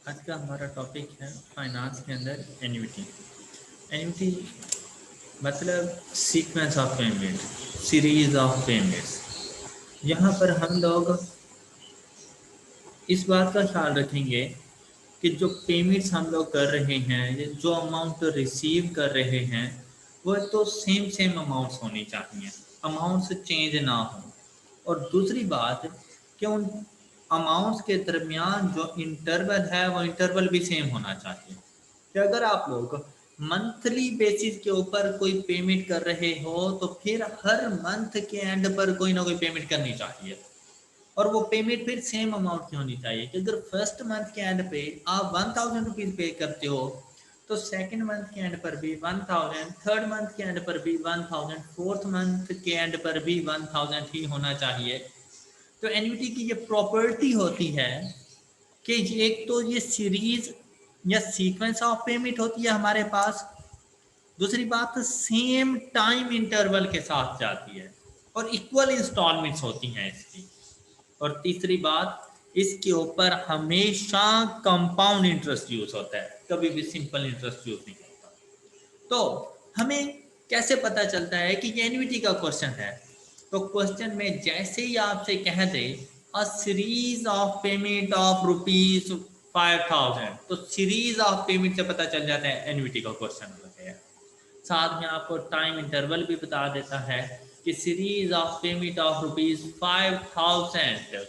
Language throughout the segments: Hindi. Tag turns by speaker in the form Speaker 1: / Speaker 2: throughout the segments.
Speaker 1: आज का हमारा टॉपिक है फाइनेंस के अंदर एन्युटी। एन्युटी मतलब sequence of payment, series of payments. यहाँ पर हम लोग इस बात का ख्याल रखेंगे कि जो पेमेंट्स हम लोग कर रहे हैं या जो अमाउंट रिसीव कर रहे हैं वह तो सेम सेम अमाउंट्स होनी चाहिए, अमाउंट्स चेंज ना हो। और दूसरी बात कि उन अमाउंट्स के दरमियान जो इंटरवल है वो इंटरवल भी सेम होना चाहिए। कि अगर आप लोग मंथली बेसिस के ऊपर कोई पेमेंट कर रहे हो तो फिर हर मंथ के एंड पर कोई ना कोई पेमेंट करनी चाहिए, और वो पेमेंट फिर सेम अमाउंट की होनी चाहिए। कि अगर फर्स्ट मंथ के एंड पे आप 1000 रुपीज़ पे करते हो तो सेकंड मंथ के एंड पर भी 1000, थर्ड मंथ के एंड पर भी 1000, फोर्थ मंथ के एंड पर भी 1000 ही होना चाहिए। तो एन्युटी की ये प्रॉपर्टी होती है कि एक तो ये सीरीज या सीक्वेंस ऑफ पेमेंट होती है हमारे पास, दूसरी बात सेम टाइम इंटरवल के साथ जाती है और इक्वल इंस्टॉलमेंट्स होती हैं इसकी, और तीसरी बात इसके ऊपर हमेशा कंपाउंड इंटरेस्ट यूज होता है, कभी भी सिंपल इंटरेस्ट यूज नहीं होता। तो हमें कैसे पता चलता है कि ये एन्युटी का क्वेश्चन है? तो क्वेश्चन में जैसे ही आपसे कह दे a series of payment of rupees 5000, तो सीरीज ऑफ पेमेंट से पता चल जाता है एन्युटी का क्वेश्चन है। साथ में आपको टाइम इंटरवल भी बता देता है कि series of payment of rupees 5000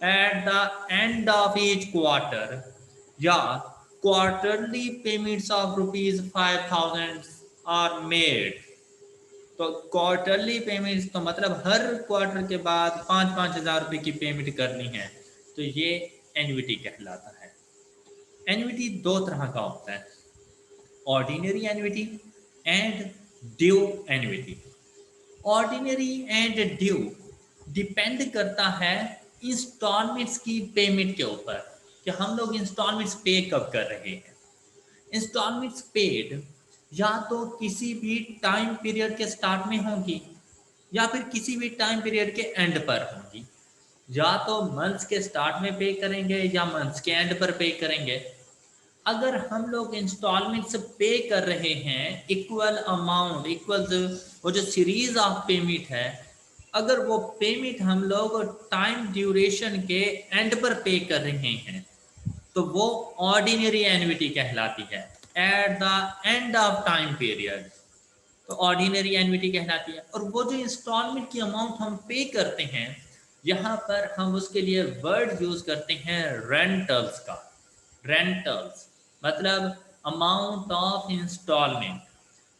Speaker 1: at the end of each quarter, या quarterly payments of rupees 5000 are made. तो क्वार्टरली पेमेंट्स तो मतलब हर क्वार्टर के बाद 5,000 रुपये की पेमेंट करनी है, तो ये एन्युटी कहलाता है। एन्युटी दो तरह का होता है, ordinary annuity and due annuity. Ordinary and due depend करता है इंस्टॉलमेंट्स की पेमेंट के ऊपर, कि हम लोग इंस्टॉलमेंट्स पे कब कर रहे हैं। इंस्टॉलमेंट्स पेड या तो किसी भी टाइम पीरियड के स्टार्ट में होंगी या फिर किसी भी टाइम पीरियड के एंड पर होंगी। या तो मंथ्स के स्टार्ट में पे करेंगे या मंथ्स के एंड पर पे करेंगे। अगर हम लोग इंस्टॉलमेंट्स पे कर रहे हैं इक्वल अमाउंट, इक्वल वो जो सीरीज ऑफ पेमेंट है, अगर वो पेमेंट हम लोग टाइम ड्यूरेशन के एंड पर पे कर रहे हैं तो वो ऑर्डिनरी एन्युटी कहलाती है, eight the end of time period. तो ऑर्डिनरी एन्युटी कहलाती है। और वो जो इंस्टॉलमेंट की अमाउंट हम पे करते हैं, यहाँ पर हम उसके लिए वर्ड यूज करते हैं रेंटल्स का। रेंटल्स मतलब amount of instalment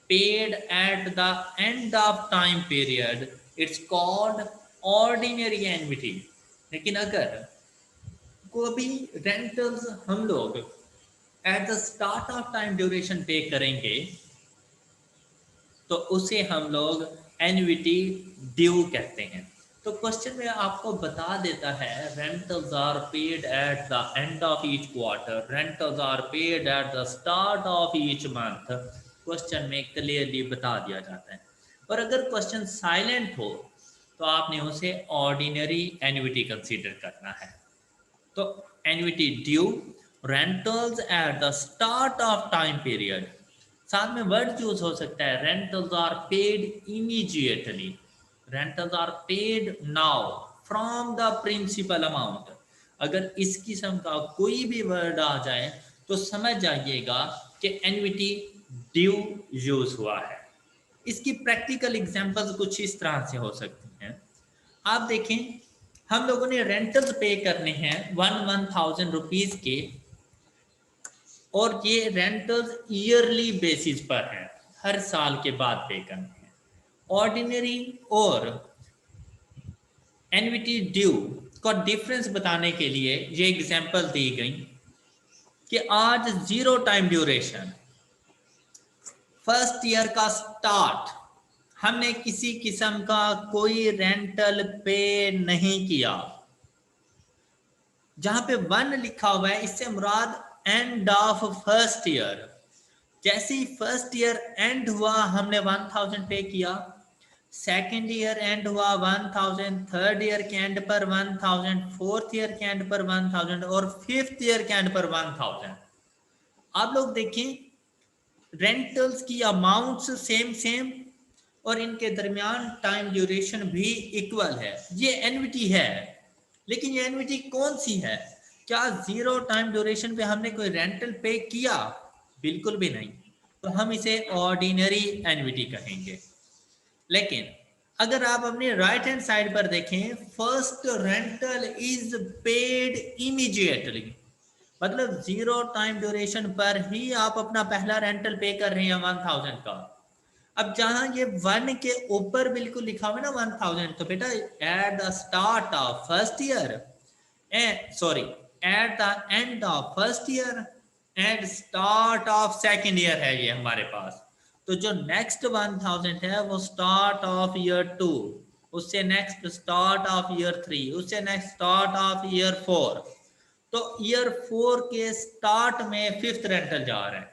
Speaker 1: paid at the end of time period, it's called ordinary annuity. लेकिन अगर कोई रेंटल्स हम लोग at the start of time duration pay करेंगे तो उसे हम लोग एन्युटी ड्यू कहते हैं। तो क्वेश्चन में आपको बता देता है rentals are paid at the end of each quarter, rentals are paid at the start of each month. Question में क्लियरली बता दिया जाता है। और अगर क्वेश्चन साइलेंट हो तो आपने उसे ऑर्डिनरी एन्युटी कंसीडर करना है। तो annuity due, rentals at the start of time period. साथ में वर्ड यूज हो सकता है rentals are paid immediately, rentals are paid now from the principal amount. अगर इस किस्म का कोई भी वर्ड आ जाए तो समझ जाइएगा कि एन्युटी ड्यू यूज हुआ है। इसकी प्रैक्टिकल एग्जांपल्स कुछ इस तरह से हो सकती हैं। आप देखें, हम लोगों ने रेंटल्स पे करने हैं 1,000 रुपीज के, और ये रेंटल्स ईयरली बेसिस पर है, हर साल के बाद पे करने हैं। ऑर्डिनरी और एन्युटी ड्यू का डिफरेंस बताने के लिए ये एग्जांपल दी गई कि आज zero time duration, first year का स्टार्ट, हमने किसी किस्म का कोई रेंटल पे नहीं किया। जहां पे वन लिखा हुआ है इससे मुराद एंड ऑफ फर्स्ट ईयर। जैसे ही फर्स्ट ईयर एंड हुआ हमने 1000 पे किया, सेकेंड ईयर एंड हुआ 1000, थर्ड ईयर के एंड पर 1000, फोर्थ ईयर के एंड पर 1000 और फिफ्थ ईयर के एंड पर 1000। आप लोग देखें रेंटल्स की अमाउंट्स सेम सेम और इनके दरमियान टाइम ड्यूरेशन भी इक्वल है। ये एनविटी है, लेकिन ये एनविटी कौन सी है? क्या जीरो टाइम ड्यूरेशन पे हमने कोई रेंटल पे किया? बिल्कुल भी नहीं। तो हम इसे ऑर्डिनरी एनविटी कहेंगे। लेकिन अगर आप अपने राइट हैंड साइड पर देखें, first rental is paid immediately, मतलब जीरो टाइम ड्यूरेशन पर ही आप अपना पहला रेंटल पे कर रहे हैं 1000 का। अब जहां ये 1 के ऊपर बिल्कुल लिखा हुआ है ना 1000, तो बेटा eight the start of first year, sorry eight the end of first year and start of second year है ये हमारे पास। तो जो नेक्स्ट 1000 है वो स्टार्ट ऑफ ईयर 2, उससे नेक्स्ट स्टार्ट ऑफ ईयर 3, उससे नेक्स्ट स्टार्ट ऑफ ईयर 4। तो ईयर 4 के स्टार्ट में फिफ्थ रेंटल जा रहा है।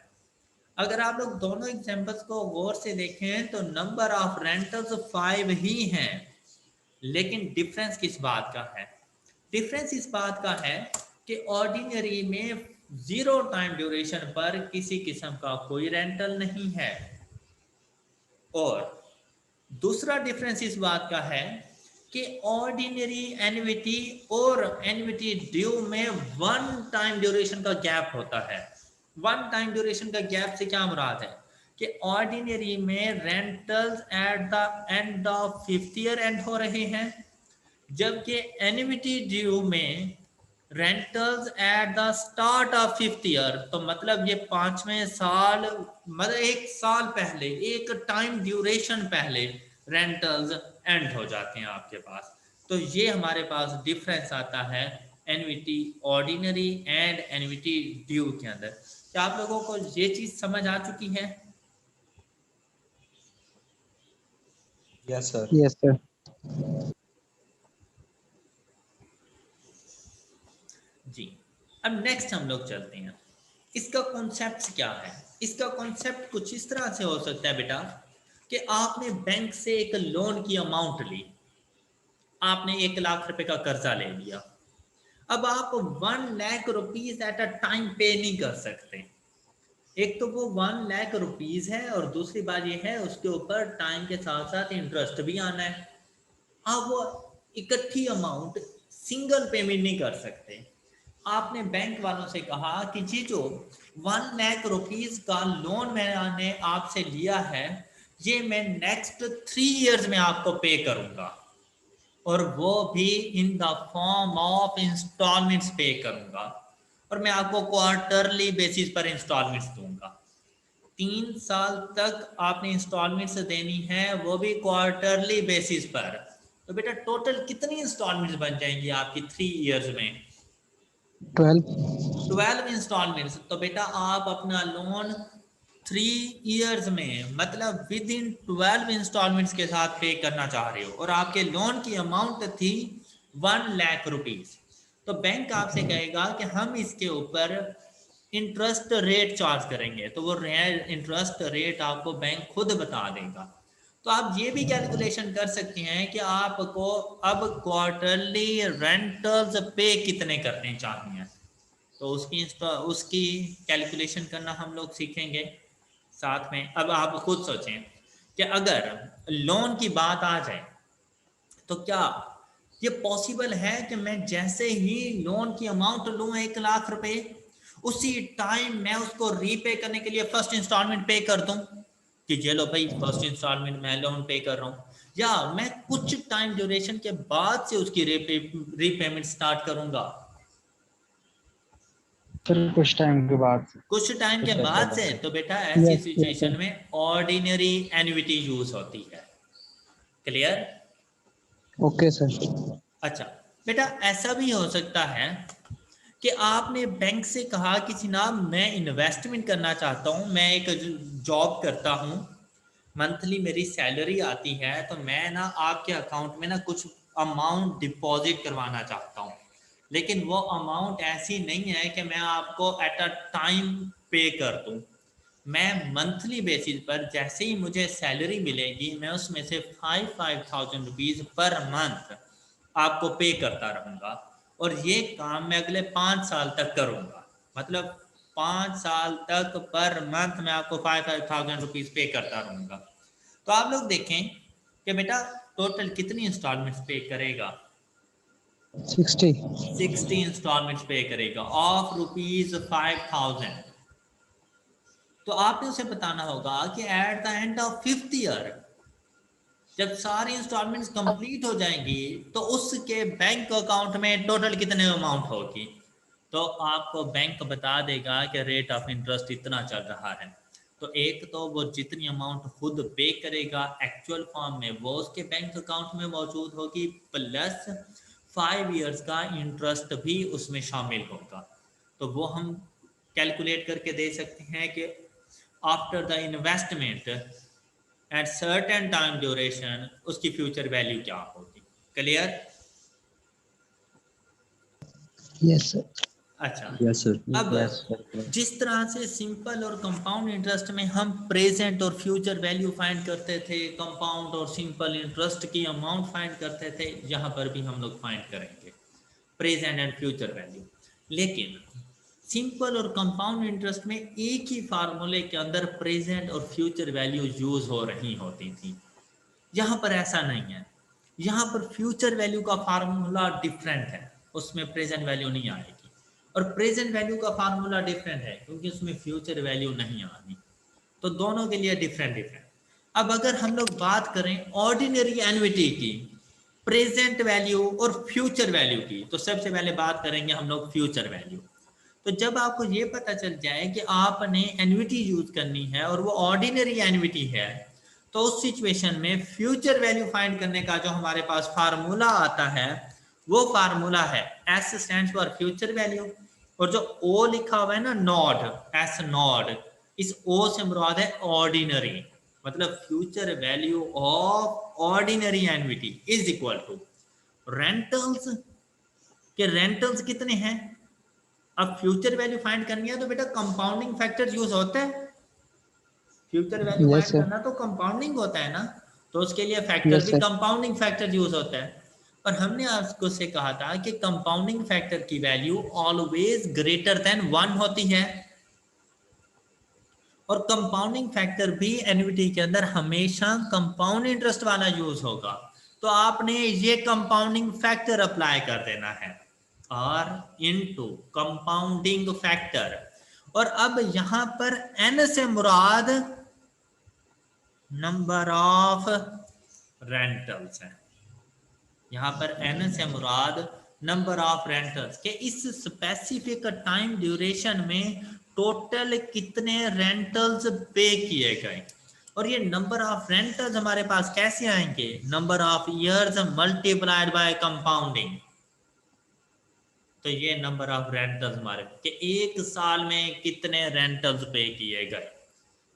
Speaker 1: अगर आप लोग दोनों एग्जांपल्स को गौर से देखें तो नंबर ऑफ रेंटल्स 5 ही हैं, लेकिन डिफरेंस किस बात का है? डिफरेंस इस बात का है कि ऑर्डिनरी में जीरो टाइम ड्यूरेशन पर किसी किस्म का कोई रेंटल नहीं है, और दूसरा डिफरेंस इस बात का है कि ऑर्डिनरी एन्युटी और एन्युटी ड्यू में 1 टाइम ड्यूरेशन का गैप होता है। 1 टाइम ड्यूरेशन का गैप से क्या मुराद है कि ऑर्डिनरी में rentals at the end of fifth year and हो रहे हैं, जबकि एन्युटी ड्यू में rentals at the start of fifth year. तो मतलब ये 5वें साल, मतलब 1 साल पहले, एक टाइम ड्यूरेशन पहले रेंटल्स एंड हो जाते हैं आपके पास। तो ये हमारे पास डिफरेंस आता है annuity ordinary and annuity due के अंदर। क्या आप लोगों को ये चीज समझ आ चुकी है?
Speaker 2: Yes sir.
Speaker 3: Yes sir.
Speaker 1: जी, अब नेक्स्ट हम लोग चलते हैं। इसका कॉन्सेप्ट क्या है? इसका कॉन्सेप्ट कुछ इस तरह से हो सकता है बेटा कि आपने बैंक से एक लोन की अमाउंट ली, आपने 1 लाख रुपए का कर्जा ले लिया। अब आप 1 lakh rupees at a time पे नहीं कर सकते। एक तो वो 1 लाख रुपीज है और दूसरी बात ये है उसके ऊपर टाइम के साथ साथ इंटरेस्ट भी आना है। आप वो इकट्ठी अमाउंट सिंगल पेमेंट नहीं कर सकते। आपने बैंक वालों से कहा कि जी जो 1 लाख रुपीज का लोन मैंने आपसे लिया है, ये मैं नेक्स्ट 3 इयर्स में आपको पे करूंगा, और वो भी in the form of instalments pay करूंगा, और मैं आपको क्वार्टरली बेसिस पर इंस्टॉलमेंट्स दूंगा। 3 साल तक आपने इंस्टॉलमेंट्स देनी है, वो भी क्वार्टरली बेसिस पर। तो बेटा टोटल कितनी इंस्टॉलमेंट्स बन जाएंगी आपकी 3 इयर्स में? 12 इंस्टॉलमेंट्स। तो बेटा आप अपना लोन 3 इयर्स में, मतलब विद इन 12 इंस्टॉलमेंट्स के साथ पे करना चाह रहे हो, और आपके लोन की अमाउंट थी 1 लाख रुपीज। तो बैंक आपसे कहेगा कि हम इसके ऊपर इंटरेस्ट रेट चार्ज करेंगे, तो वो इंटरेस्ट रेट आपको बैंक खुद बता देगा। तो आप ये भी कैलकुलेशन कर सकते हैं कि आपको अब क्वार्टरली रेंटल्स पे कितने करने चाहिए। तो उसकी कैलकुलेशन करना हम लोग सीखेंगे साथ में। अब आप खुद सोचें कि अगर लोन की बात आ जाए तो क्या ये पॉसिबल है कि मैं जैसे ही लोन की अमाउंट लूँ 1 लाख रुपए, उसी टाइम मैं उसको रीपे करने के लिए फर्स्ट इंस्टॉलमेंट पे कर दूं कि ये लो भाई फर्स्ट इंस्टॉलमेंट मैं लोन पे कर रहा हूँ, या मैं कुछ टाइम ड्यूरेशन के बाद से उसकी रीपेमेंट स्टार्ट करूंगा?
Speaker 3: सर कुछ टाइम के बाद।
Speaker 1: कुछ टाइम के बाद से। तो बेटा ऐसी
Speaker 3: यस
Speaker 1: सिचुएशन
Speaker 3: सर।
Speaker 1: में ऑर्डिनरी एन्युटी यूज होती है। क्लियर?
Speaker 3: Okay sir.
Speaker 1: अच्छा बेटा, ऐसा भी हो सकता है कि आपने बैंक से कहा कि जनाब मैं इन्वेस्टमेंट करना चाहता हूँ, मैं एक जॉब करता हूँ, मंथली मेरी सैलरी आती है, तो मैं ना आपके अकाउंट में ना कुछ अमाउंट डिपॉजिट करवाना चाहता हूँ, लेकिन वो अमाउंट ऐसी नहीं है कि मैं आपको एट अ टाइम पे कर दूँ। मैं मंथली बेसिस पर जैसे ही मुझे सैलरी मिलेगी मैं उसमें से 5,000 रुपीज़ पर मंथ आपको पे करता रहूँगा और ये काम मैं अगले 5 साल तक करूँगा। मतलब 5 साल तक पर मंथ मैं आपको 5,000 रुपीज़ पे करता रहूँगा। तो आप लोग देखें कि बेटा टोटल कितनी इंस्टॉलमेंट्स पे करेगा?
Speaker 3: 60।
Speaker 1: 60 इंस्टॉलमेंट्स पे करेगा ऑफ ₹5,000। तो आपने उसे बताना होगा कि eight the end of 5th year जब सारी इंस्टॉलमेंट्स कंप्लीट हो जाएंगी तो उसके बैंक अकाउंट में टोटल कितने अमाउंट होगी। तो आपको बैंक बता देगा कि रेट ऑफ इंटरेस्ट इतना चल रहा है। तो एक तो वो जितनी अमाउंट खुद पे करेगा एक्चुअल फॉर्म में वो उसके बैंक अकाउंट में मौजूद होगी, प्लस 5 इयर्स का इंटरेस्ट भी उसमें शामिल होगा। तो वो हम कैलकुलेट करके दे सकते हैं कि after the investment at certain time duration उसकी फ्यूचर वैल्यू क्या होगी। क्लियर?
Speaker 3: Yes sir.
Speaker 1: अच्छा,
Speaker 2: Yes, sir.
Speaker 1: अब
Speaker 3: यस सर।
Speaker 1: जिस तरह से सिंपल और कंपाउंड इंटरेस्ट में हम प्रेजेंट और फ्यूचर वैल्यू फाइंड करते थे, कंपाउंड और सिंपल इंटरेस्ट की अमाउंट फाइंड करते थे, यहाँ पर भी हम लोग फाइंड करेंगे प्रेजेंट एंड फ्यूचर वैल्यू। लेकिन सिंपल और कंपाउंड इंटरेस्ट में एक ही फार्मूले के अंदर प्रेजेंट और फ्यूचर वैल्यू यूज हो रही होती थी। यहाँ पर ऐसा नहीं है। यहाँ पर फ्यूचर वैल्यू का फार्मूला डिफरेंट है, उसमें प्रेजेंट वैल्यू नहीं आएगी, और प्रेजेंट वैल्यू का फार्मूला डिफरेंट है क्योंकि उसमें फ्यूचर वैल्यू नहीं आनी। तो दोनों के लिए डिफरेंट डिफरेंट। अब अगर हम लोग बात करें ऑर्डिनरी एन्युटी की, प्रेजेंट वैल्यू और फ्यूचर वैल्यू की, तो सबसे पहले बात करेंगे हम लोग फ्यूचर वैल्यू। तो जब आपको ये पता चल जाए कि आपने एन्युटी यूज करनी है और वो ऑर्डिनरी एन्युटी है, तो उस सिचुएशन में फ्यूचर वैल्यू फाइंड करने का जो हमारे पास फार्मूला आता है वो फार्मूला है S stands for future value, और जो ओ लिखा हुआ है ना नॉट, एस नॉट, इस ओ से मुराद है ऑर्डिनरी, मतलब future value of ordinary annuity is equal to rentals के रेंटल्स कितने हैं। अब फ्यूचर वैल्यू फाइंड करनी है तो बेटा कंपाउंडिंग फैक्टर यूज होता है। Future value
Speaker 3: yes
Speaker 1: find
Speaker 3: sir.
Speaker 1: करना तो कंपाउंडिंग होता है ना, तो उसके लिए फैक्टर
Speaker 3: यस
Speaker 1: भी
Speaker 3: सर।
Speaker 1: कंपाउंडिंग फैक्टर यूज होता है। और हमने आपको से कहा था कि कंपाउंडिंग फैक्टर की वैल्यू ऑलवेज ग्रेटर देन 1 होती है, और कंपाउंडिंग फैक्टर भी एन्युटी के अंदर हमेशा कंपाउंड इंटरेस्ट वाला यूज होगा। तो आपने ये कंपाउंडिंग फैक्टर अप्लाई कर देना है, आर इनटू कंपाउंडिंग फैक्टर। और अब यहां पर एन से मुराद नंबर ऑफ रेंटल्स है। यहाँ पर एन से मुराद नंबर ऑफ रेंटल्स के इस स्पेसिफिक टाइम ड्यूरेशन में टोटल कितने रेंटल्स पे किए गए। और ये नंबर ऑफ रेंटल्स हमारे पास कैसे आएंगे, number of years multiplied by compounding. तो ये नंबर ऑफ रेंटल्स हमारे कि एक साल में कितने रेंटल्स पे किए गए,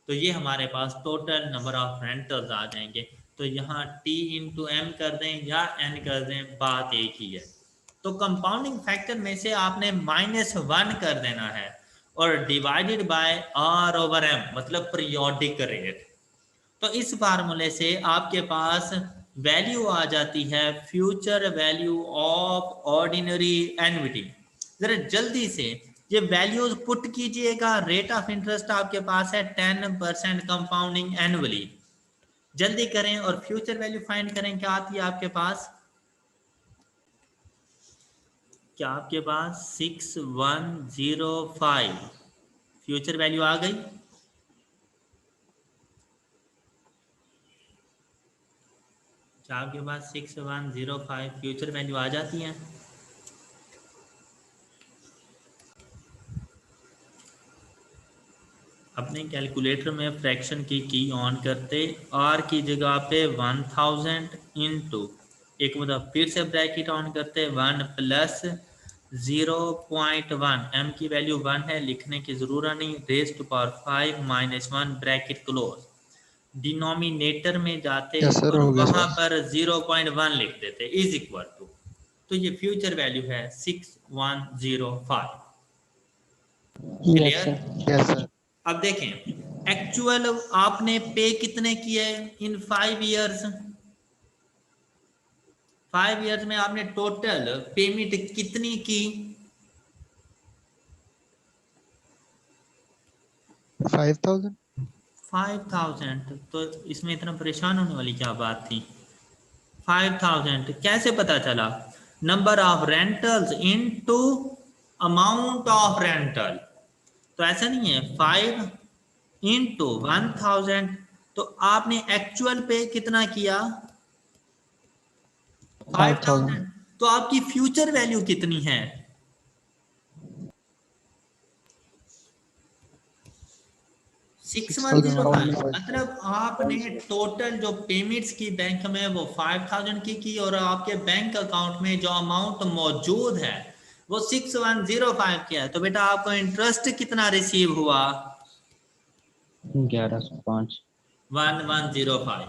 Speaker 1: तो ये हमारे पास टोटल नंबर ऑफ रेंटल्स आ जाएंगे। तो यहाँ टी इंटू एम कर दें या एन कर दें, बात एक ही है। तो कंपाउंडिंग फैक्टर में से आपने -1 कर देना है और divided by r over m, मतलब पीरियोडिक रेट। तो इस फार्मूले से आपके पास वैल्यू आ जाती है future value of ordinary annuity. जरा जल्दी से ये वैल्यूज पुट कीजिएगा। रेट ऑफ इंटरेस्ट आपके पास है 10% कंपाउंडिंग एनुअली, जल्दी करें और फ्यूचर वैल्यू फाइंड करें। क्या आती है आपके पास, क्या आपके पास 6105 फ्यूचर वैल्यू आ गई। क्या आपके पास 6105 फ्यूचर वैल्यू आ जाती है। अपने कैलकुलेटर में फ्रैक्शन की ऑन करते, आर की जगह पे 1000 इंटू एक मतलब फिर से ब्रैकेट ऑन करते 1 प्लस 0.1, एम की वैल्यू 1 है, लिखने की जरूरत नहीं, raise to power 5 -1 bracket close. Denominator में जाते
Speaker 3: यस सर,
Speaker 1: और
Speaker 3: हो गया
Speaker 1: वहां
Speaker 3: सर।
Speaker 1: पर 0.1 लिख देते इज इक्वल टू, तो ये फ्यूचर वैल्यू है 6105।
Speaker 3: Yes
Speaker 1: clear?
Speaker 3: Sir. Yes sir.
Speaker 1: अब देखें एक्चुअल आपने पे कितने किए इन 5 ईयर्स, 5 ईयर्स में आपने टोटल पेमेंट कितनी की?
Speaker 3: 5,000.
Speaker 1: 5000। तो इसमें इतना परेशान होने वाली क्या बात थी? 5000 कैसे पता चला? Number of rentals into amount of rental. तो ऐसा नहीं है 5 इंटू 1000। तो आपने एक्चुअल पे कितना किया? 5000।
Speaker 3: 5,000.
Speaker 1: तो आपकी फ्यूचर वैल्यू कितनी है?
Speaker 3: 6,000
Speaker 1: 6105।
Speaker 3: around 5,000.
Speaker 1: मतलब आपने टोटल जो पेमेंट्स की बैंक में वो 5000 की और आपके बैंक अकाउंट में जो अमाउंट मौजूद है वो 6105 की है। तो बेटा आपको इंटरेस्ट कितना रिसीव हुआ?
Speaker 2: 1105.
Speaker 1: 1105।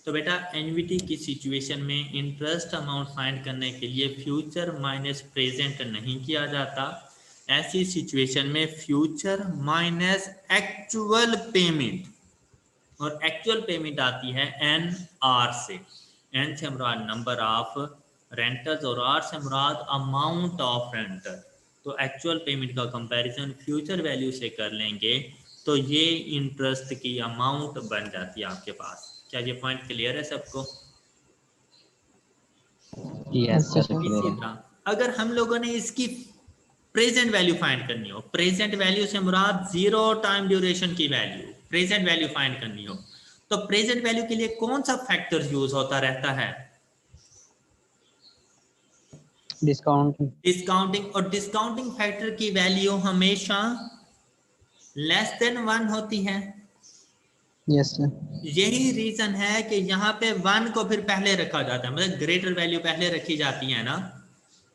Speaker 1: तो बेटा एन्युटी की सिचुएशन में इंटरेस्ट अमाउंट फाइंड करने के लिए फ्यूचर माइनस प्रेजेंट नहीं किया जाता। ऐसी सिचुएशन में फ्यूचर माइनस एक्चुअल पेमेंट, और एक्चुअल पेमेंट आती है एन आर से। एन से मुराद नंबर ऑफ रेंटल्स और आर से मुराद अमाउंट ऑफ रेंटल। तो एक्चुअल पेमेंट का कंपैरिजन फ्यूचर वैल्यू से कर लेंगे तो ये इंटरेस्ट की अमाउंट बन जाती है आपके पास। क्या ये पॉइंट क्लियर है सबको?
Speaker 2: Yes
Speaker 3: Okay,
Speaker 2: sir,
Speaker 3: sir.
Speaker 2: Clear
Speaker 1: इसी
Speaker 2: है.
Speaker 1: तरह अगर हम लोगों ने इसकी प्रेजेंट वैल्यू फाइंड करनी हो, प्रेजेंट वैल्यू से मुराद जीरो टाइम ड्यूरेशन की वैल्यू, प्रेजेंट वैल्यू फाइंड करनी हो, तो प्रेजेंट वैल्यू के लिए कौन सा फैक्टर यूज होता रहता है?
Speaker 3: Discount.
Speaker 1: डिस्काउंटिंग। और डिस्काउंटिंग फैक्टर की वैल्यू हमेशा लेस देन 1 होती है।
Speaker 3: Yes, sir.
Speaker 1: यही रीजन है कि यहाँ पे 1 को फिर पहले रखा जाता है, मतलब ग्रेटर वैल्यू पहले रखी जाती है ना।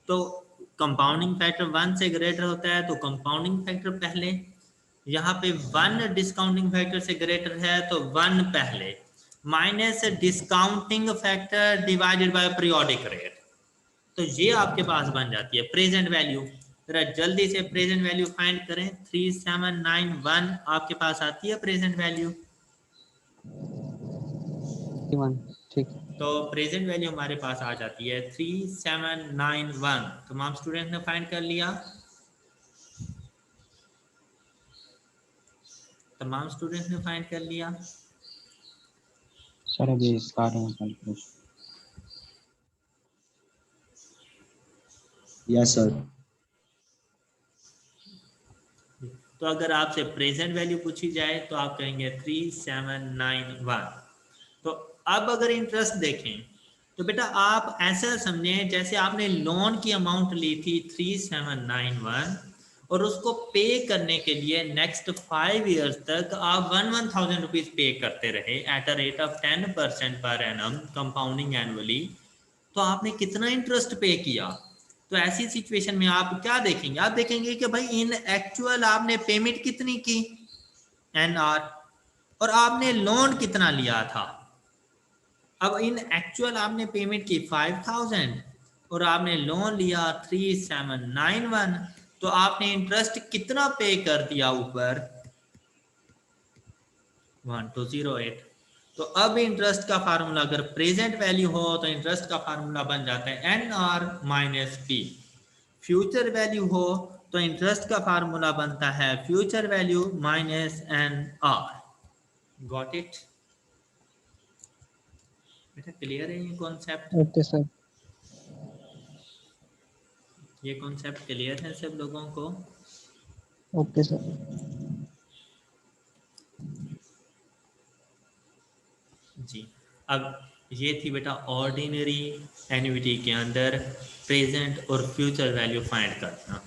Speaker 1: तो कंपाउंडिंग फैक्टर 1 से ग्रेटर होता है तो कंपाउंडिंग फैक्टर पहले, यहाँ पे 1 डिस्काउंटिंग फैक्टर से ग्रेटर है तो 1 पहले, minus discounting factor divided by periodic rate. तो ये आपके पास बन जाती है प्रेजेंट वैल्यू। जरा जल्दी से प्रेजेंट वैल्यू फाइंड करें। 3791 आपके पास आती है प्रेजेंट वैल्यू।
Speaker 3: 51. ठीक.
Speaker 1: तो प्रेजेंट वैल्यू हमारे पास आ जाती है 3791। तमाम स्टूडेंट ने फाइंड कर लिया? तमाम स्टूडेंट ने फाइंड कर लिया?
Speaker 2: सर अभी कर रहे हैं कैलकुलेशन. Yes sir.
Speaker 1: तो अगर आपसे प्रेजेंट वैल्यू पूछी जाए तो आप कहेंगे 3791। तो अब अगर इंटरेस्ट देखें तो बेटा आप ऐसा समझें जैसे आपने लोन की अमाउंट ली थी 3791 और उसको पे करने के लिए नेक्स्ट 5 ईयर्स तक आप 1,000 रुपीज पे करते रहे at a rate of 10% per annum compounding annually. तो आपने कितना इंटरेस्ट पे किया? तो ऐसी सिचुएशन में आप क्या देखेंगे? आप देखेंगे कि भाई इन एक्चुअल आपने पेमेंट कितनी की एन आर, और आपने लोन कितना लिया था। अब इन एक्चुअल आपने पेमेंट की 5000 और आपने लोन लिया 3791, तो आपने इंटरेस्ट कितना पे कर दिया ऊपर? 1208। तो अब इंटरेस्ट का फार्मूला अगर प्रेजेंट वैल्यू हो तो इंटरेस्ट का फार्मूला बन जाता है n r minus p. Future value हो तो इंटरेस्ट का फार्मूला बनता है future value minus n r. Got it बेटा? क्लियर है ये कॉन्सेप्ट?
Speaker 3: Okay, sir.
Speaker 1: ये कॉन्सेप्ट क्लियर है सब लोगों को?
Speaker 3: Okay, sir.
Speaker 1: जी। अब ये थी बेटा ऑर्डिनरी एन्युटी के अंदर प्रेजेंट और फ्यूचर वैल्यू फाइंड करना।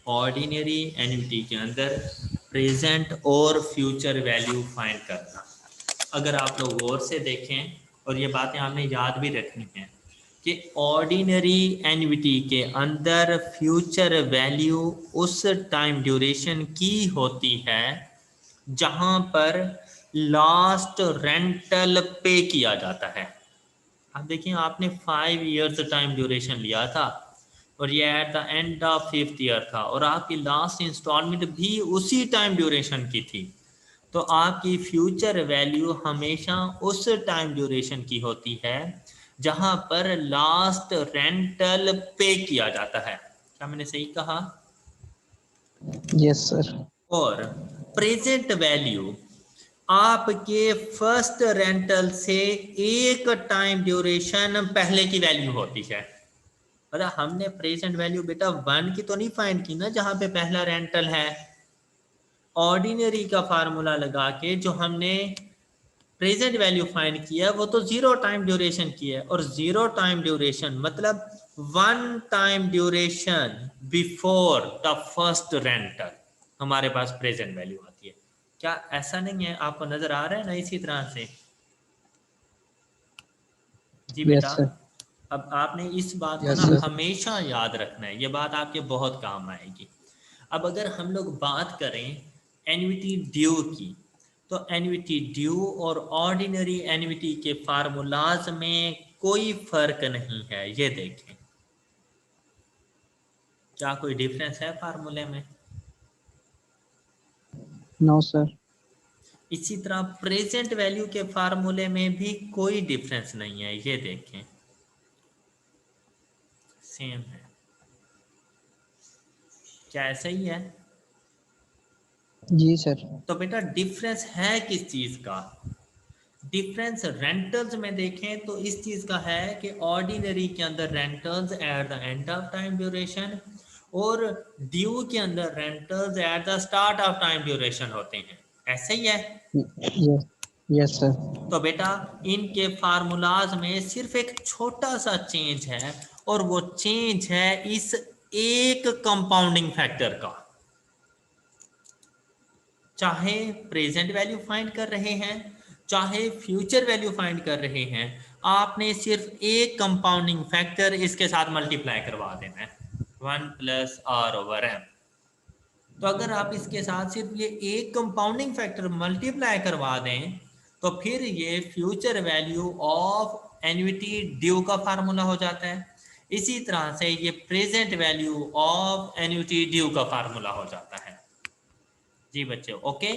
Speaker 1: ऑर्डिनरी एन्युटी के अंदर प्रेजेंट और फ्यूचर वैल्यू फाइंड करना। अगर आप लोग गौर से देखें और ये बातें आपने याद भी रखनी हैं कि ऑर्डिनरी एन्युटी के अंदर फ्यूचर वैल्यू उस टाइम ड्यूरेशन की होती है जहां पर लास्ट रेंटल पे किया जाता है। आप देखिए आपने 5 ईयर्स टाइम ड्यूरेशन लिया था और ये eight the end of 5th year था और आपकी लास्ट इंस्टॉलमेंट भी उसी टाइम ड्यूरेशन की थी। तो आपकी फ्यूचर वैल्यू हमेशा उस टाइम ड्यूरेशन की होती है जहां पर लास्ट रेंटल पे किया जाता है। क्या मैंने सही कहा?
Speaker 3: Yes sir.
Speaker 1: और प्रेजेंट वैल्यू आपके फर्स्ट रेंटल से एक टाइम ड्यूरेशन पहले की वैल्यू होती है। मतलब हमने प्रेजेंट वैल्यू बेटा 1 की तो नहीं फाइंड की ना जहां पे पहला रेंटल है। ऑर्डिनरी का फार्मूला लगा के जो हमने प्रेजेंट वैल्यू फाइंड किया वो तो 0 टाइम ड्यूरेशन की है, और 0 टाइम ड्यूरेशन मतलब 1 time duration before the first rental हमारे पास प्रेजेंट वैल्यू आती है। क्या ऐसा नहीं है? आपको नजर आ रहा है ना इसी तरह से? जी बेटा,
Speaker 3: यस सर।
Speaker 1: अब आपने इस बात को
Speaker 3: यस
Speaker 1: ना
Speaker 3: सर।
Speaker 1: हमेशा याद रखना है, ये बात आपके बहुत काम आएगी। अब अगर हम लोग बात करें एन्युटी ड्यू की, तो एन्युटी ड्यू और ऑर्डिनरी एन्युटी के फार्मूलाज में कोई फर्क नहीं है। ये देखें, क्या कोई डिफरेंस है फार्मूले में?
Speaker 3: No sir.
Speaker 1: इसी तरह प्रेजेंट वैल्यू के फार्मूले में भी कोई डिफरेंस नहीं है। ये देखें, सेम है। क्या ऐसा ही है?
Speaker 3: जी सर।
Speaker 1: तो बेटा डिफरेंस है किस चीज का? डिफरेंस रेंटल्स में देखें तो इस चीज का है कि ऑर्डिनरी के अंदर rentals at the end of time duration और ड्यू के अंदर rentals at the start of time duration होते हैं। ऐसे ही है।
Speaker 3: यस। Yes sir.
Speaker 1: तो बेटा इनके फार्मूलाज में सिर्फ एक छोटा सा चेंज है, और वो चेंज है इस एक कंपाउंडिंग फैक्टर का। चाहे प्रेजेंट वैल्यू फाइंड कर रहे हैं, चाहे फ्यूचर वैल्यू फाइंड कर रहे हैं, आपने सिर्फ एक कंपाउंडिंग फैक्टर इसके साथ मल्टीप्लाई करवा देना है, 1 प्लस आर ओवर एम। तो अगर आप इसके साथ सिर्फ ये एक कंपाउंडिंग फैक्टर मल्टीप्लाई करवा दें तो फिर ये future value of annuity due का फार्मूला हो जाता है। इसी तरह से ये present value of annuity due का फार्मूला हो जाता है। जी बच्चे, ओके।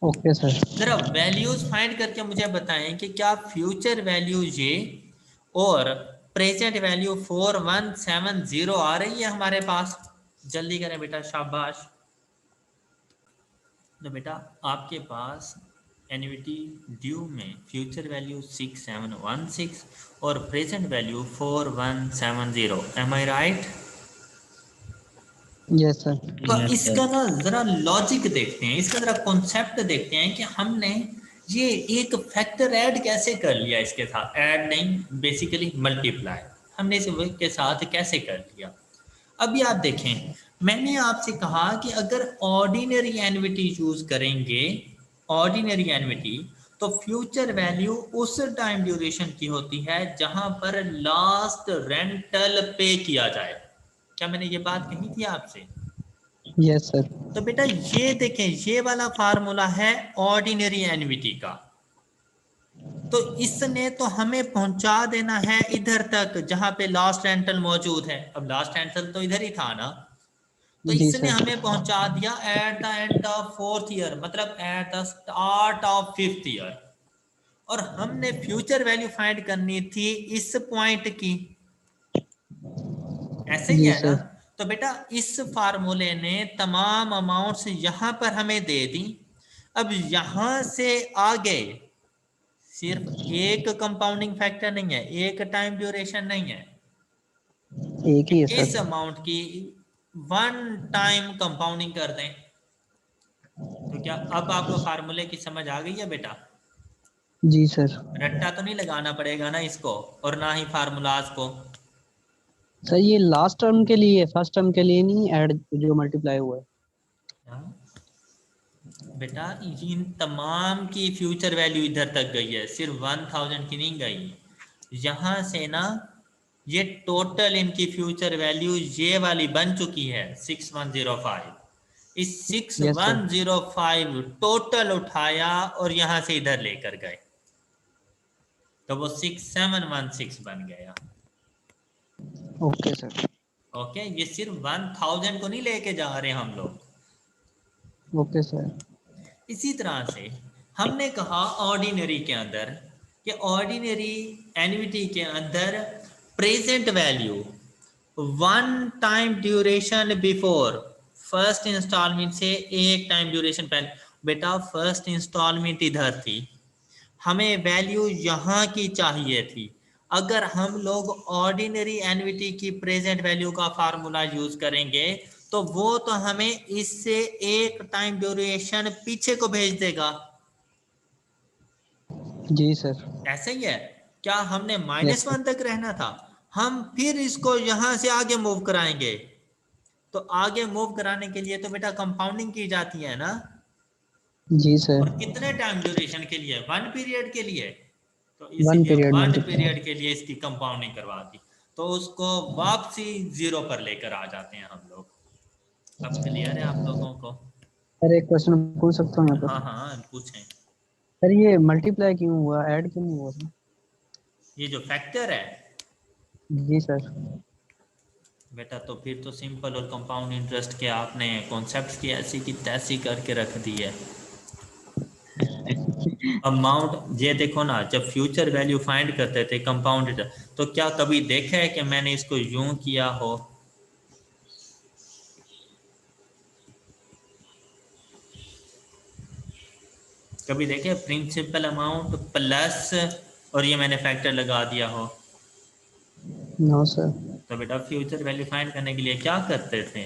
Speaker 3: Okay sir.
Speaker 1: जरा वैल्यूज फाइंड करके मुझे बताएं कि क्या फ्यूचर वैल्यू ये और प्रेजेंट वैल्यू 4170 आ रही है हमारे पास? जल्दी करें बेटा, शाबाश। तो बेटा आपके पास एन्युटी ड्यू में फ्यूचर वैल्यू 6716 और प्रेजेंट वैल्यू 4170। एम आई राइट?
Speaker 3: Yes sir.
Speaker 1: तो
Speaker 2: Yes, sir.
Speaker 1: इसका ना जरा लॉजिक देखते हैं, इसका जरा कॉन्सेप्ट देखते हैं कि हमने ये एक फैक्टर ऐड कैसे कर लिया इसके साथ। ऐड नहीं, बेसिकली मल्टीप्लाई हमने इसके साथ कैसे कर लिया। अभी आप देखें, मैंने आपसे कहा कि अगर ऑर्डिनरी एन्युटी यूज करेंगे, ऑर्डिनरी एन्युटी, तो फ्यूचर वैल्यू उस टाइम ड्यूरेशन की होती है जहां पर लास्ट रेंटल पे किया जाए। क्या मैंने ये बात कही थी आपसे?
Speaker 3: Yes sir.
Speaker 1: तो बेटा ये देखें, ये वाला फार्मूला है ऑर्डिनरी एन्युटी का। तो इसने तो हमें पहुंचा देना है इधर तक जहां पे लास्ट रेंटल मौजूद है। अब लास्ट रेंटल तो इधर ही था ना, तो
Speaker 3: जी
Speaker 1: इसने
Speaker 3: सर।
Speaker 1: हमें पहुंचा दिया at the end of 4th year, मतलब at the start of 5th year. और हमने फ्यूचर वैल्यू फाइंड करनी थी इस पॉइंट की। ऐसे ही
Speaker 3: जी
Speaker 1: है ना?
Speaker 3: सर।
Speaker 1: तो बेटा इस फार्मूले ने तमाम अमाउंट्स यहां पर हमें दे दी। अब यहां से आगे सिर्फ एक कंपाउंडिंग फैक्टर नहीं है, एक टाइम ड्यूरेशन नहीं है,
Speaker 3: एक ही है
Speaker 1: इस
Speaker 3: सर।
Speaker 1: अमाउंट की 1 टाइम कंपाउंडिंग कर दें। तो क्या अब आपको फार्मूले की समझ आ गई है बेटा?
Speaker 3: जी सर।
Speaker 1: रट्टा तो नहीं लगाना पड़ेगा ना इसको, और ना ही फार्मूलाज को।
Speaker 3: सर ये लास्ट टर्म के लिए, फर्स्ट टर्म के लिए नहीं ऐड जो मल्टीप्लाई हुआ है।
Speaker 1: हाँ? बेटा इन तमाम की फ्यूचर वैल्यू इधर तक गई है, सिर्फ 1000 की नहीं गई। यहां से ना ये टोटल इनकी फ्यूचर वैल्यू ये वाली बन चुकी है 6105। इस
Speaker 3: यस सर।
Speaker 1: 6105 टोटल उठाया और यहां से इधर लेकर गए, तो वो 6716 बन गया।
Speaker 3: Okay sir.
Speaker 1: ओके, ये सिर्फ 1000 को नहीं लेके जा रहे हम लोग।
Speaker 3: Okay sir.
Speaker 1: इसी तरह से हमने कहा ऑर्डिनरी के अंदर कि ऑर्डिनरी एन्युटी के अंदर present value one time duration before, first instalment से एक टाइम ड्यूरेशन पहले। बेटा फर्स्ट इंस्टॉलमेंट इधर थी, हमें वैल्यू यहाँ की चाहिए थी। अगर हम लोग ऑर्डिनरी एन्युटी की प्रेजेंट वैल्यू का फार्मूला यूज करेंगे तो वो तो हमें इससे एक टाइम ड्यूरेशन पीछे को भेज देगा।
Speaker 3: जी सर।
Speaker 1: ऐसा ही है क्या? हमने
Speaker 3: यस
Speaker 1: -1 तक रहना था, हम फिर इसको यहां से आगे मूव कराएंगे। तो आगे मूव कराने के लिए तो बेटा कंपाउंडिंग की जाती है ना।
Speaker 3: जी सर।
Speaker 1: और कितने टाइम ड्यूरेशन के लिए? 1 पीरियड के लिए। तो
Speaker 3: 1
Speaker 1: इसीलिए
Speaker 3: पीरियड
Speaker 1: 1
Speaker 3: मल्टीप्लाई।
Speaker 1: पीरियड के लिए इसकी कंपाउंडिंग करवा दी, तो उसको वापसी 0 पर लेकर आ जाते हैं हम लोग। अब क्लियर है आप लोगों को?
Speaker 3: सर एक क्वेश्चन पूछ सकता हूँ यहाँ पर?
Speaker 1: हाँ हाँ पूछें।
Speaker 3: सर ये मल्टीप्लाई क्यों हुआ, ऐड क्यों नहीं हुआ सर?
Speaker 1: ये जो फैक्टर है
Speaker 3: जी सर।
Speaker 1: बेटा, तो फिर तो सिंपल और कंपाउंड इंटरेस्ट के आपने कॉन्सेप्ट की ऐसी की तैसी करके रख दी है। अमाउंट ये देखो ना, जब फ्यूचर वैल्यू फाइंड करते थे कंपाउंड, तो क्या कभी देखा है कि मैंने इसको यूं किया हो? कभी देखे प्रिंसिपल अमाउंट प्लस और ये मैंने फैक्टर लगा दिया हो?
Speaker 3: No sir.
Speaker 1: तो बेटा फ्यूचर वैल्यू फाइंड करने के लिए क्या करते थे?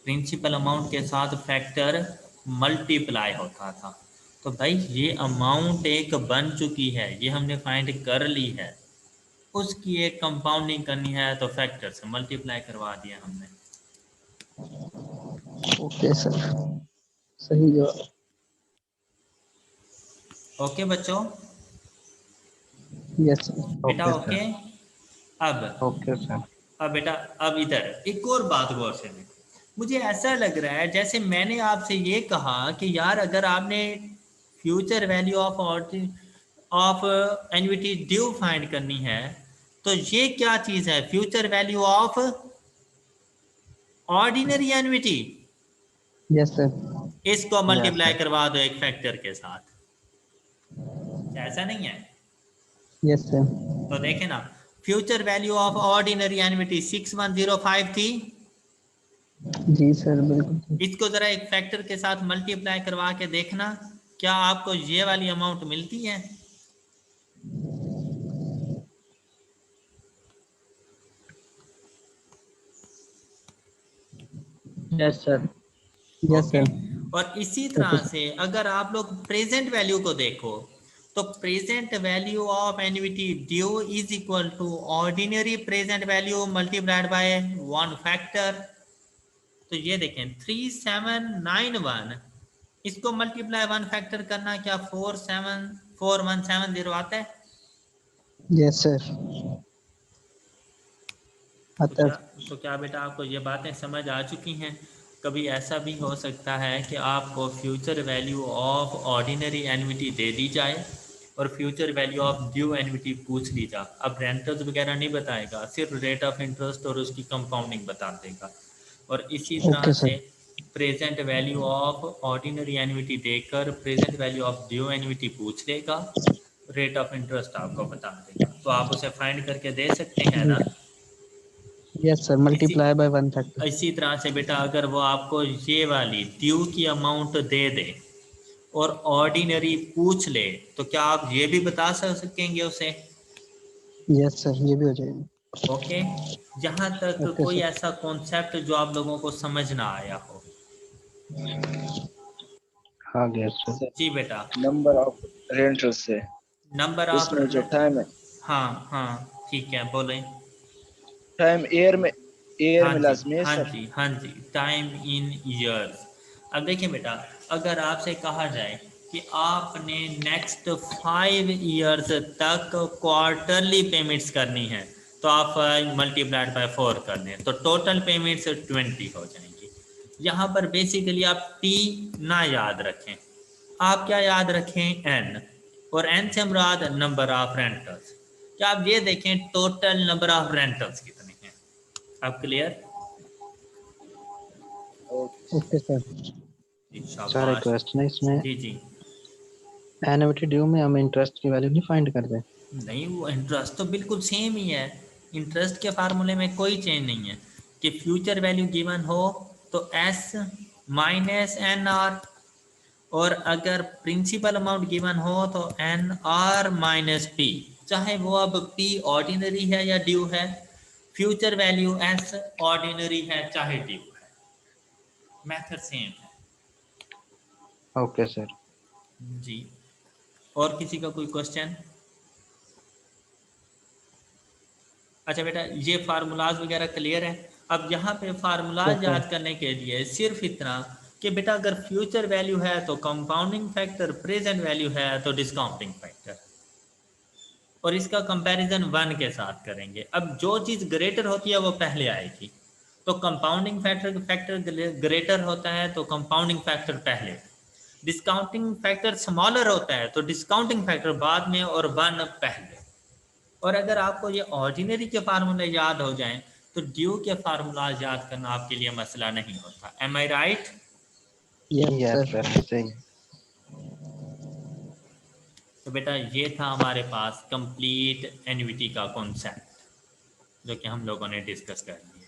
Speaker 1: प्रिंसिपल अमाउंट के साथ फैक्टर मल्टीप्लाई होता था। तो भाई ये अमाउंट एक बन चुकी है, ये हमने फाइंड कर ली है, उसकी एक कंपाउंडिंग करनी है तो फैक्टर से मल्टीप्लाई करवा दिया हमने।
Speaker 3: ओके सर, सही जवाब।
Speaker 1: ओके बच्चों?
Speaker 3: Yes sir.
Speaker 1: बेटा
Speaker 2: ओके
Speaker 1: ओके।
Speaker 2: सर।
Speaker 1: अब
Speaker 2: ओके सर।
Speaker 1: अब बेटा, अब इधर एक और बात गौर से देखो। मुझे ऐसा लग रहा है जैसे मैंने आपसे ये कहा कि यार अगर आपने future value of annuity due find करनी है, तो ये क्या चीज है? Future value of ordinary annuity.
Speaker 3: Yes sir.
Speaker 1: इसको
Speaker 2: यस
Speaker 1: मल्टीप्लाई
Speaker 2: सर।
Speaker 1: करवा दो एक फैक्टर के साथ। ऐसा नहीं है?
Speaker 3: Yes sir.
Speaker 1: तो देखें ना, future value of ordinary annuity 6105 थी।
Speaker 3: जी सर बिल्कुल।
Speaker 1: इसको जरा एक फैक्टर के साथ मल्टीप्लाई करवा के देखना, क्या आपको ये वाली अमाउंट मिलती है?
Speaker 3: Yes sir. Yes
Speaker 1: okay.
Speaker 3: Sir.
Speaker 1: और इसी
Speaker 3: ओके
Speaker 1: तरह
Speaker 3: सर।
Speaker 1: से अगर आप लोग प्रेजेंट वैल्यू को देखो, तो present value of annuity due is equal to ordinary present value multiplied by one factor. तो ये देखें 3791, इसको मल्टीप्लाई वन फैक्टर करना, क्या 474170 आता है?
Speaker 3: Yes sir.
Speaker 1: तो
Speaker 3: आता
Speaker 1: क्या
Speaker 3: है।
Speaker 1: तो क्या बेटा आपको ये बातें समझ आ चुकी हैं? कभी ऐसा भी हो सकता है कि आपको future value of ordinary annuity दे दी जाए और future value of due annuity पूछ ली जाए। अब रेंटल्स वगैरह नहीं बताएगा, सिर्फ रेट ऑफ इंटरेस्ट और उसकी कंपाउंडिंग बता देगा। और इसी तरह
Speaker 3: ओके
Speaker 1: से
Speaker 3: sir.
Speaker 1: Present value of ordinary annuity देकर present value of due annuity पूछ लेगा, रेट ऑफ इंटरेस्ट आपको बता देगा, तो आप उसे फाइंड करके दे सकते हैं ना।
Speaker 3: यस सर,
Speaker 1: इसी
Speaker 3: मल्टीप्लाई बाय 1 फैक्टर।
Speaker 1: इसी तरह से बेटा अगर वो आपको ये वाली ड्यू की अमाउंट दे दे और ऑर्डिनरी पूछ ले, तो क्या आप ये भी बता सकेंगे उसे?
Speaker 3: यस सर, ये भी हो जाएगा।
Speaker 1: ओके। जहां तक
Speaker 3: ओके
Speaker 1: कोई
Speaker 3: सर।
Speaker 1: ऐसा कॉन्सेप्ट जो आप लोगों को समझ ना आया हो।
Speaker 2: हाँ यस सर।
Speaker 4: सर,
Speaker 1: जी बेटा।
Speaker 4: नंबर ऑफ रेंटल से
Speaker 1: नंबर ऑफ,
Speaker 4: इसमें जो टाइम है,
Speaker 1: हाँ हाँ ठीक है बोलें।
Speaker 4: टाइम एयर
Speaker 1: हाँ
Speaker 4: में
Speaker 1: जी
Speaker 4: लाजमी है
Speaker 1: हाँ
Speaker 4: सर।
Speaker 1: जी हाँ जी, टाइम इन ईयर्स। अब देखिए बेटा, अगर आपसे कहा जाए कि आपने नेक्स्ट 5 ईयर्स तक क्वार्टरली पेमेंट्स करनी है, तो आप मल्टीप्लाइड बाय 4 कर दें तो टोटल पेमेंट्स 20 हो जाएंगी। यहाँ पर बेसिकली आप टी ना याद रखें, आप क्या याद रखें? एन। और एन से मुराद नंबर ऑफ रेंटल्स। क्या आप ये देखें टोटल नंबर ऑफ रेंटल्स कितने हैं? अब क्लियर?
Speaker 4: Okay
Speaker 3: okay sir. सारे
Speaker 1: शाबाश।
Speaker 3: क्वेश्चन है इसमें।
Speaker 1: जी जी।
Speaker 3: एनविटी ड्यू में हम इंटरेस्ट की वैल्यू नहीं फाइंड करते।
Speaker 1: नहीं, वो इंटरेस्ट तो बिल्कुल सेम ही है। इंटरेस्ट के फार्मूले में कोई चेंज नहीं है कि फ्यूचर वैल्यू गिवन हो तो एस माइनस एन आर, और अगर प्रिंसिपल अमाउंट गिवन हो तो एन आर माइनस पी, चाहे वो अब पी ऑर्डिनरी है या ड्यू है, फ्यूचर वैल्यू एस ऑर्डिनरी है चाहे ड्यू है, मेथड सेम है।
Speaker 3: Okay sir.
Speaker 1: जी। और किसी का कोई क्वेश्चन? अच्छा बेटा, ये फार्मूलाज वगैरह क्लियर है। अब यहाँ पे फार्मूलाज
Speaker 3: ओके।
Speaker 1: याद करने के लिए सिर्फ इतना कि बेटा अगर फ्यूचर वैल्यू है तो कंपाउंडिंग फैक्टर, प्रेजेंट वैल्यू है तो डिस्काउंटिंग फैक्टर, और इसका कंपैरिजन 1 के साथ करेंगे। अब जो चीज़ ग्रेटर होती है वो पहले आएगी, तो कंपाउंडिंग फैक्टर ग्रेटर होता है तो कंपाउंडिंग फैक्टर पहले, डिस्काउंटिंग फैक्टर स्मॉलर होता है तो डिस्काउंटिंग फैक्टर बाद में और 1 पहले। और अगर आपको ये ऑर्डिनरी के फार्मूले याद हो जाएं तो ड्यू के फार्मूला याद करना आपके लिए मसला नहीं होता। एम आई राइट?
Speaker 3: यस सर सही।
Speaker 1: तो बेटा ये था हमारे पास कंप्लीट एन्युटी का कॉन्सेप्ट जो कि हम लोगों ने डिस्कस कर लिया।